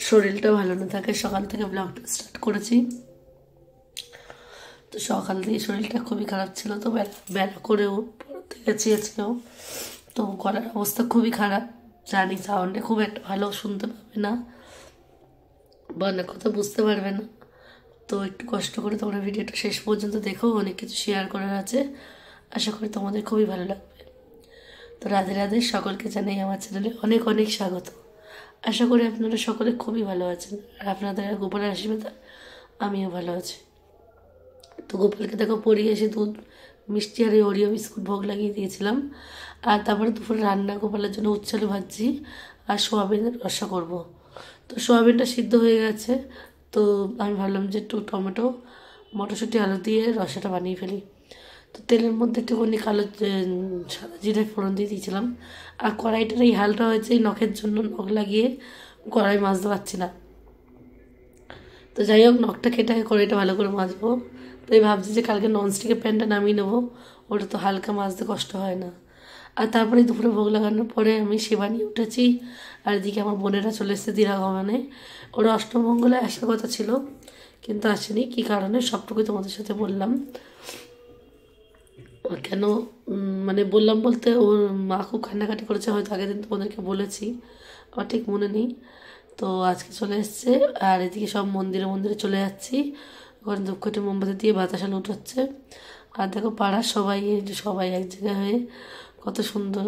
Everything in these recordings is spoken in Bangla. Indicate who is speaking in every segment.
Speaker 1: শরীরটা ভালো না থাকে, সকাল থেকে ব্লগটা স্টার্ট করেছি। তো সকাল থেকে শরীরটা খুবই খারাপ ছিল, তো বেলা করেও পড়তে গেছি আজকেও। তো গলার অবস্থা খুবই খারাপ, জানি সাউন্ডে খুব একটা ভালো শুনতে পাবে না বা অনেক কথা বুঝতে পারবে না। তো একটু কষ্ট করে তোমরা ভিডিওটা শেষ পর্যন্ত দেখো, অনেক কিছু শেয়ার করার আছে, আশা করি তোমাদের খুবই ভালো লাগবে। তো রাধে রাধে, সকলকে জানাই আমার চ্যানেলে অনেক অনেক স্বাগত। আশা করি আপনারা সকলে খুবই ভালো আছেন, আর আপনাদের গোপালের আশীর্বাদে আমিও ভালো আছি। তো গোপালকে দেখো পড়িয়ে এসে দুধ মিষ্টি আর ওরিও বিস্কুট ভোগ লাগিয়ে দিয়েছিলাম। আর তারপরে দুপুরে রান্না গোপালের জন্য উচ্ছালু ভাজি আর সোয়াবিনের রসা করব। তো সোয়াবিনটা সিদ্ধ হয়ে গেছে, তো আমি ভাবলাম যে একটু টমেটো মটরশুঁটি আলু দিয়ে রসাটা বানিয়ে ফেলি। তো তেলের মধ্যে একটুখানি কালো সাদা জিরে ফোড়ন দিয়ে দিয়েছিলাম। আর কড়াইটার এই হালটা হয়েছে এই নখের জন্য, নখ লাগিয়ে কড়াই মাজতে পারছি না। তো যাই হোক, নখটা কেটে কড়াইটা ভালো করে মাজবো। তো এই ভাবছি যে কালকে ননস্টিকের প্যানটা নামিয়ে নেবো, ওটা তো হালকা মাজতে কষ্ট হয় না। আর তারপরে দুপুরে ভোগ লাগানোর পরে আমি সেবা নিয়ে উঠেছি। আর এদিকে আমার বোনেরা চলে এসেছে দীরাগমনে। ওরা অষ্টমঙ্গলে আসার কথা ছিল, কিন্তু আসেনি। কী কারণে সবটুকুই তোমাদের সাথে বললাম। কেন মানে বললাম বলতে, ওর মা খুব কান্নাকাটি করেছে, হয়তো আগের দিন তোমাদেরকে বলেছি, আমার ঠিক মনে নেই। তো আজকে চলে এসছে। আর এদিকে সব মন্দিরে মন্দিরে চলে যাচ্ছি, ওখানে ধূপকাঠি মোমবাতি দিয়ে বাতাসা লুটাচ্ছে। আর দেখো পাড়ার সবাই সবাই এক জায়গায় হয়ে কত সুন্দর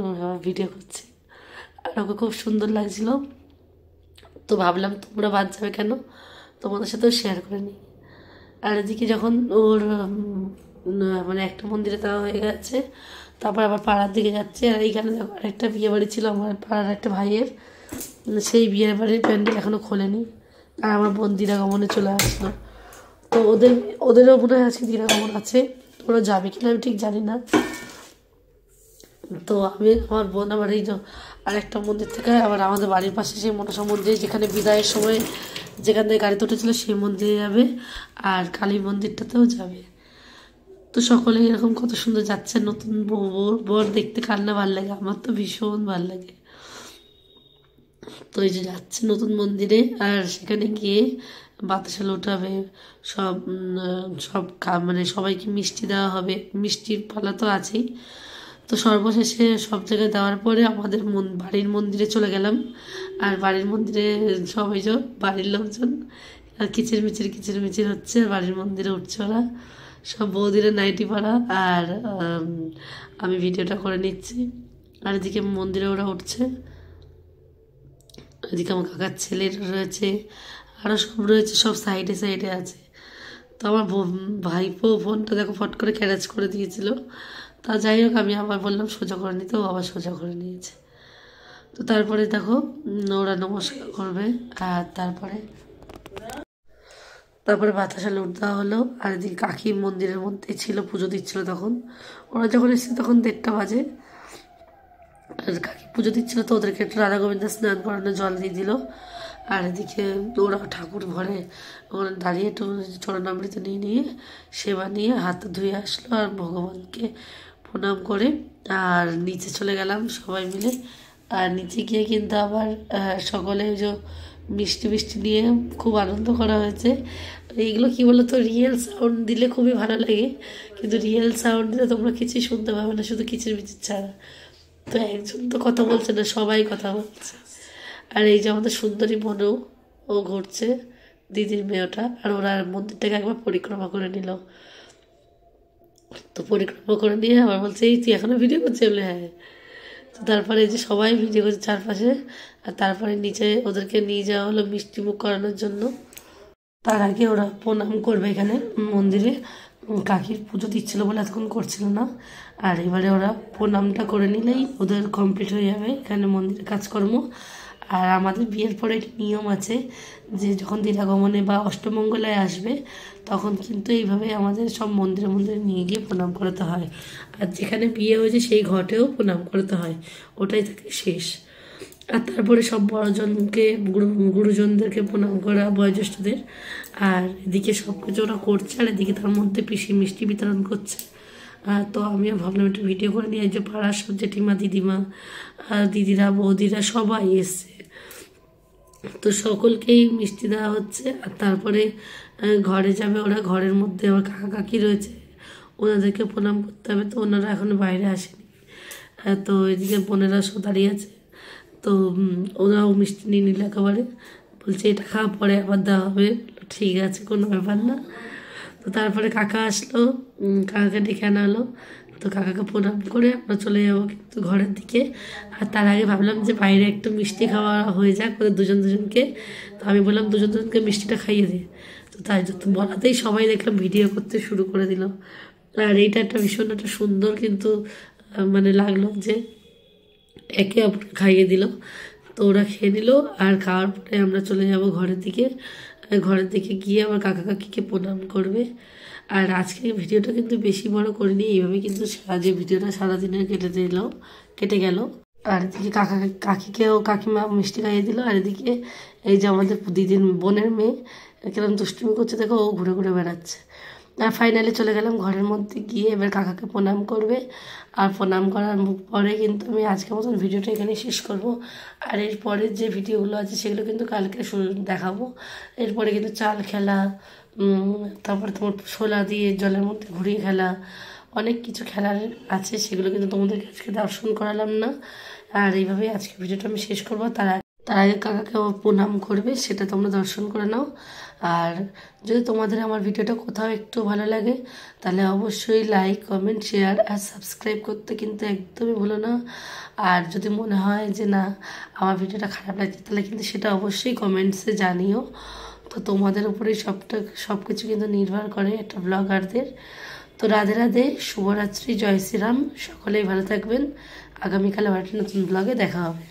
Speaker 1: ভিডিও করছে, আর ওকে খুব সুন্দর লাগছিল। তো ভাবলাম তোমরা বাদ যাবে কেন, তোমাদের সাথেও শেয়ার করে নিই। আর এদিকে যখন ওর মানে একটা মন্দিরে দেওয়া হয়ে গেছে, তারপর আবার পাড়ার দিকে যাচ্ছে। আর এইখানে দেখো আরেকটা বিয়ে বাড়ি ছিল আমার পাড়ার একটা ভাইয়ের, সেই বিয়ের বাড়ির প্যান্ডেল এখনও খোলেনি। আর আমার বোন দীরাগমনে চলে আসলো। তো ওদেরও মনে হয় আজকে দীরাগমন আছে, ওরা যাবে কিনা আমি ঠিক জানি না। তো আমি আমার বোন আবার এই আরেকটা মন্দির থেকে আবার আমাদের বাড়ির পাশে সেই মনসা মন্দির, যেখানে বিদায়ের সময় যেখান থেকে গাড়িতে উঠেছিল সেই মন্দিরে যাবে, আর কালী মন্দিরটাতেও যাবে। তো সকলে এরকম কত সুন্দর যাচ্ছে, নতুন বর দেখতে কার না ভালো লাগে, আমার তো ভীষণ ভালো লাগে। তো এই যে যাচ্ছে নতুন মন্দিরে, আর সেখানে গিয়ে বাতাসা লোটাবে, সব সব মানে সবাইকে মিষ্টি দেওয়া হবে, মিষ্টির পালা তো আছেই। তো সর্বশেষে সব জায়গায় দেওয়ার পরে আমাদের বাড়ির মন্দিরে চলে গেলাম। আর বাড়ির মন্দিরে সবাই বাড়ির লোকজন আর কিচিরমিচির হচ্ছে, আর বাড়ির মন্দিরে উঠছে ওরা সব বৌদিরা নাইটি পরা। আর আমি ভিডিওটা করে নিচ্ছি। আর এদিকে মন্দিরে ওরা উঠছে, এদিকে আমার কাকার ছেলেরা রয়েছে, আরও সব রয়েছে, সব সাইডে সাইডে আছে। তো আমার ভাইপো ফোনটা দেখো ফট করে ক্যারেজ করে দিয়েছিল। তা যাই হোক, আমি আবার বললাম সোজা করে নিতে, ও আবার সোজা করে নিয়েছে। তো তারপরে দেখো ওরা নমস্কার করবে, আর তারপরে বাতাসা লুট দেওয়া হলো। আর এদিকে কাকি মন্দিরের মধ্যে ছিল, পুজো দিচ্ছিল তখন। ওরা যখন এসেছে তখন 1:30 বাজে, আর কাকি পুজো দিচ্ছিলো, তো ওদেরকে একটু রাধা গোবিন্দ স্নান করানো জল দিয়ে দিল। আর এদিকে ওরা ঠাকুর ঘরে ওখানে দাঁড়িয়ে একটু চরণামৃত নিয়ে সেবা নিয়ে হাত ধুয়ে আসলো, আর ভগবানকে প্রণাম করে আর নিচে চলে গেলাম সবাই মিলে। আর নিচে গিয়ে কিন্তু আবার সকলে যে মিষ্টি নিয়ে খুব আনন্দ করা হয়েছে। এইগুলো কী বলো তো, রিয়েল সাউন্ড দিলে খুবই ভালো লাগে, কিন্তু রিয়েল সাউন্ড দিলে তোমরা কিছুই শুনতে পাবে না, শুধু কিচিরমিচির ছাড়া। তো একজন তো কথা বলছে না, সবাই কথা বলছে। আর এই যে আমাদের সুন্দরী বোনও, ও ঘুরছে, দিদির মেয়েটা। আর ওরা মন্দিরটাকে একবার পরিক্রমা করে নিল। তো পরিক্রমা করে নিয়ে আবার বলছে, এই তুই এখনও ভিডিও করছিস? বলে হ্যাঁ। তো তারপরে এই যে সবাই ভিডিও করছে চারপাশে। আর তারপরে নিচে ওদেরকে নিয়ে যাওয়া হলো মিষ্টি মুখ করানোর জন্য। তার আগে ওরা প্রণাম করবে এখানে মন্দিরে, কাকির পুজো দিচ্ছিলো বলে এতক্ষণ করছিল না। আর এবারে ওরা প্রণামটা করে নিলেই ওদের কমপ্লিট হয়ে যাবে এখানে মন্দিরের কাজকর্ম। আর আমাদের বিয়ের পরে একটা নিয়ম আছে যে যখন দীরাগমনে বা অষ্টমঙ্গলায় আসবে, তখন কিন্তু এইভাবে আমাদের সব মন্দিরে মন্দিরে নিয়ে গিয়ে প্রণাম করাতে হয়। আর যেখানে বিয়ে হয়েছে সেই ঘটেও প্রণাম করাতে হয়, ওটাই থাকে শেষ। আর তারপরে সব বড়জনকে গুরুজনদেরকে প্রণাম করা, বয়োজ্যেষ্ঠদের। আর এদিকে সব কিছু ওরা করছে, আর এদিকে তার মধ্যে পিসি মিষ্টি বিতরণ করছে। তো আমিও ভাবলাম একটু ভিডিও করে নিয়ে, যে পাড়ার সব জেঠিমা দিদিমা দিদিরা বৌদিরা সবাই এসছে। তো সকলকেই মিষ্টি দেওয়া হচ্ছে। আর তারপরে ঘরে যাবে ওরা, ঘরের মধ্যে আমার কাকা কাকি রয়েছে, ওনাদেরকে প্রণাম করতে হবে। তো ওনারা এখনো বাইরে আসেনি। তো এদিকে বোনেরা সব দাঁড়িয়ে আছে। তো ওরাও মিষ্টি নিয়ে নিল একেবারে, বলছে এটা খাওয়া পরে আবার দেওয়া হবে। ঠিক আছে, কোনো ব্যাপার না। তো তারপরে কাকা আসলো, কাকাকে ডেকে আনা হলো। তো কাকাকে প্রণাম করে আমরা চলে যাবো কিন্তু ঘরের দিকে। আর তার আগে ভাবলাম যে বাইরে একটু মিষ্টি খাওয়া হয়ে যাক ওদের দুজন দুজনকে। তো আমি বললাম দুজন দুজনকে মিষ্টিটা খাইয়ে দিই। তো তাই তো বলাতেই সবাই দেখলাম ভিডিও করতে শুরু করে দিল। আর এইটা একটা ভীষণ একটা সুন্দর কিন্তু মানে লাগলো যে একে অপরকে খাইয়ে দিল। তো ওরা খেয়ে নিল। আর খাওয়ার পরে আমরা চলে যাব ঘরের দিকে। ঘরের দিকে গিয়ে আবার কাকা কাকিকে প্রণাম করবে। আর আজকে ভিডিওটা কিন্তু বেশি বড় করিনি, এইভাবে কিন্তু যে ভিডিওটা সারাদিনের কেটে গেল। আর এদিকে কাকা কাকিকেও কাকিমা মিষ্টি খাইয়ে দিল। আর এদিকে এই যে আমাদের দিদির বোনের মেয়ে কিরম দুষ্টুমি করছে দেখো, ও ঘুরে ঘুরে বেড়াচ্ছে। আর ফাইনালি চলে গেলাম ঘরের মধ্যে, গিয়ে এবার কাকাকে প্রণাম করবে। আর প্রণাম করার পরে কিন্তু আমি আজকের মতন ভিডিওটা এখানে শেষ করব। আর এর পরের যে ভিডিওগুলো আছে সেগুলো কিন্তু কালকে দেখাবো। এরপরে কিন্তু চাল খেলা, তারপরে তোমার ছোলা দিয়ে জলের মধ্যে ঘুরিয়ে খেলা, অনেক কিছু খেলার আছে, সেগুলো কিন্তু তোমাদেরকে আজকে দর্শন করালাম না। আর এইভাবে আজকে ভিডিওটা আমি শেষ করবো। তার আগে কাকাকে প্রণাম করবে, সেটা তোমরা দর্শন করে নাও। আর যদি তোমাদের আমার ভিডিওটা কোথাও একটু ভালো লাগে তাহলে অবশ্যই লাইক, কমেন্ট, শেয়ার আর সাবস্ক্রাইব করতে কিন্তু একদমই ভুলো না। আর যদি মনে হয় যে না আমার ভিডিওটা খারাপ লাগছে তাহলে কিন্তু সেটা অবশ্যই কমেন্টসে জানিও। তো তোমাদের উপরেই সব কিছু কিন্তু নির্ভর করে একটা ব্লগারদের। তো রাধে রাধে, শুভরাত্রি, জয় শ্রীরাম, সকলেই ভালো থাকবেন। আগামীকাল আবার একটা নতুন ব্লগে দেখা হবে।